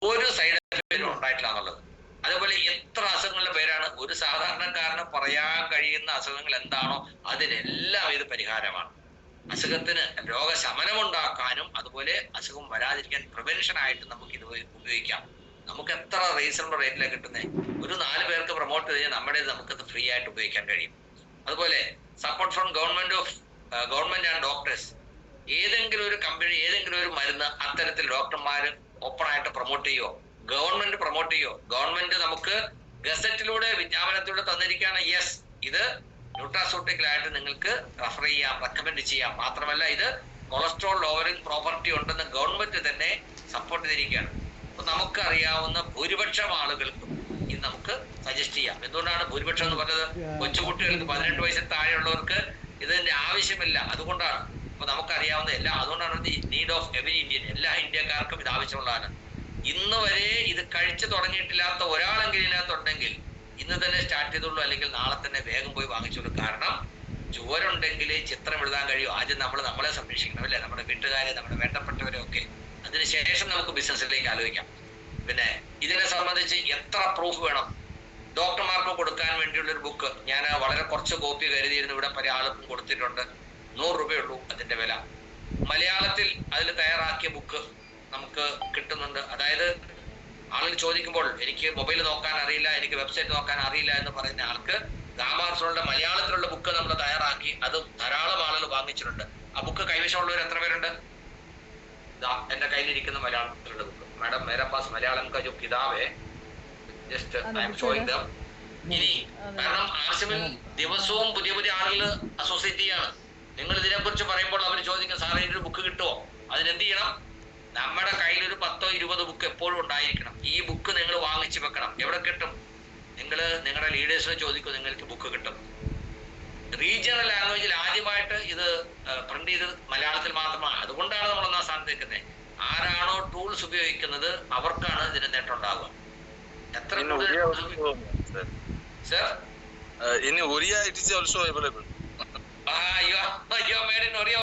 ഒരു സൈഡ് എഫക്റ്റും ഉണ്ടായിട്ടില്ല എന്നുള്ളത്. അതേപോലെ എത്ര അസുഖങ്ങളുടെ പേരാണ് ഒരു സാധാരണക്കാരന് പറയാൻ കഴിയുന്ന അസുഖങ്ങൾ എന്താണോ അതിനെല്ലാം ഇത് പരിഹാരമാണ്. അസുഖത്തിന് രോഗശമനം ഉണ്ടാക്കാനും അതുപോലെ അസുഖം വരാതിരിക്കാൻ പ്രിവെൻഷൻ ആയിട്ട് നമുക്ക് ഇത് ഉപയോഗിക്കാം. നമുക്ക് എത്ര റീസണബിൾ റേറ്റിലാണ് കിട്ടുന്നത്. ഒരു 4 പേർക്ക് പ്രൊമോട്ട് ചെയ്ത് നമ്മുടെ നമുക്കത് ഫ്രീ ആയിട്ട് ഉപയോഗിക്കാൻ കഴിയും. അതുപോലെ support from government and doctors. ഏതെങ്കിലും ഒരു കമ്പനി ഏതെങ്കിലും ഒരു മരുന്ന് അത്തരത്തിൽ ഡോക്ടർമാർ ഓപ്പൺ ആയിട്ട് പ്രൊമോട്ട് ചെയ്യോ, ഗവൺമെന്റ് പ്രൊമോട്ട് ചെയ്യോ, ഗവൺമെന്റ് നമുക്ക് ഗസറ്റിലൂടെ വിജ്ഞാപനത്തിലൂടെ തന്നിരിക്കുകയാണ് യെസ് ഇത് ന്യൂട്രാസ്യൂട്ടിക്കലായിട്ട് നിങ്ങൾക്ക് റെഫർ ചെയ്യാം, റെക്കമെൻഡ് ചെയ്യാം. മാത്രമല്ല ഇത് കൊളസ്ട്രോൾ ലോവറിംഗ് പ്രോപ്പർട്ടി ഉണ്ടെന്ന് ഗവൺമെന്റ് തന്നെ സപ്പോർട്ട് ചെയ്തിരിക്കുകയാണ്. അപ്പൊ നമുക്ക് അറിയാവുന്ന ഭൂരിപക്ഷം ആളുകൾക്കും ഇത് നമുക്ക് സജസ്റ്റ് ചെയ്യാം. എന്തുകൊണ്ടാണ് ഭൂരിപക്ഷം എന്ന് പറഞ്ഞത്? കൊച്ചുകുട്ടികൾക്ക് 18 വയസ്സിൽ താഴെയുള്ളവർക്ക് ഇതിന്റെ ആവശ്യമില്ല, അതുകൊണ്ടാണ്. അപ്പൊ നമുക്കറിയാവുന്ന അതുകൊണ്ടാണ് നീഡ് ഓഫ് എവരി ഇന്ത്യൻ, എല്ലാ ഇന്ത്യക്കാർക്കും ഇത് ആവശ്യമുള്ളതാണ്. ഇന്ന് വരെ ഇത് കഴിച്ചു തുടങ്ങിയിട്ടില്ലാത്ത ഒരാളെങ്കിലും ഇതിനകത്തുണ്ടെങ്കിൽ ഇന്ന് തന്നെ സ്റ്റാർട്ട് ചെയ്തോളൂ, അല്ലെങ്കിൽ നാളെ തന്നെ വേഗം പോയി വാങ്ങിച്ചോളൂ. കാരണം ചുവരുണ്ടെങ്കിൽ ചിത്രം എഴുതാൻ കഴിയും. ആദ്യം നമ്മളെ സംരക്ഷിക്കണം, അല്ലേ? നമ്മുടെ വീട്ടുകാരെ, നമ്മുടെ വേണ്ടപ്പെട്ടവരെ ഒക്കെ. അതിനുശേഷം നമുക്ക് ബിസിനസ്സിലേക്ക് ആലോചിക്കാം. പിന്നെ ഇതിനെ സംബന്ധിച്ച് എത്ര പ്രൂഫ് വേണം? ഡോക്ടർമാർക്ക് കൊടുക്കാൻ വേണ്ടിയുള്ള ഒരു ബുക്ക് ഞാൻ വളരെ കുറച്ച് കോപ്പി കരുതിയിരുന്നു. ഇവിടെ പല ആൾക്കും കൊടുത്തിട്ടുണ്ട്. 100 രൂപയുള്ളൂ അതിന്റെ വില. മലയാളത്തിൽ അതിൽ തയ്യാറാക്കിയ ബുക്ക് നമുക്ക് കിട്ടുന്നുണ്ട്. അതായത് ആളുകൾ ചോദിക്കുമ്പോൾ എനിക്ക് മൊബൈൽ നോക്കാൻ അറിയില്ല, എനിക്ക് വെബ്സൈറ്റ് നോക്കാൻ അറിയില്ല എന്ന് പറയുന്ന ആൾക്ക് ഗാമാർസോളുടെ മലയാളത്തിലുള്ള ബുക്ക് നമ്മൾ തയ്യാറാക്കി അത് ധാരാളം ആളുകൾ വാങ്ങിച്ചിട്ടുണ്ട്. ആ ബുക്ക് കൈവശമുള്ളവർ എത്ര പേരുണ്ട്? എന്റെ കയ്യിലിരിക്കുന്ന മലയാളത്തിലുള്ള ബുക്ക്. മാഡം മേരെ പാസ് മലയാളം കാ ജോ കിതാബ് just I M showing dum. ഇനി കാരണം ആർസിമിൽ ദിവസവും പുതിയ പുതിയ ആളുകൾ അസോസിയേറ്റ് ചെയ്യാണ്. നിങ്ങൾ ഇതിനെ കുറിച്ച് പറയുമ്പോൾ അവർ ചോദിക്കും, സാറേ ഇതിനൊരു ബുക്ക് കിട്ടുമോ? അതിനെന്ത് ചെയ്യണം? നമ്മുടെ കയ്യിൽ ഒരു 10 or 20 ബുക്ക് എപ്പോഴും ഉണ്ടായിരിക്കണം. ഈ ബുക്ക് നിങ്ങൾ വാങ്ങിച്ചു വെക്കണം. എവിടെ കിട്ടും? നിങ്ങൾ നിങ്ങളുടെ ലീഡേഴ്സിനെ ചോദിക്കും, നിങ്ങൾക്ക് ബുക്ക് കിട്ടും. റീജിയണൽ ലാംഗ്വേജിൽ ആദ്യമായിട്ട് ഇത് പ്രിന്റ് ചെയ്തത് മലയാളത്തിൽ മാത്രമാണ്. അതുകൊണ്ടാണ് നമ്മൾ 1ാം സ്ഥാനത്ത് നിൽക്കുന്നത്. ആരാണോ ടൂൾസ് ഉപയോഗിക്കുന്നത് അവർക്കാണ് ഇതിന് നേട്ടം ഉണ്ടാവുക. എത്ര sir? In Oriya it is also available. You are made in Oriya.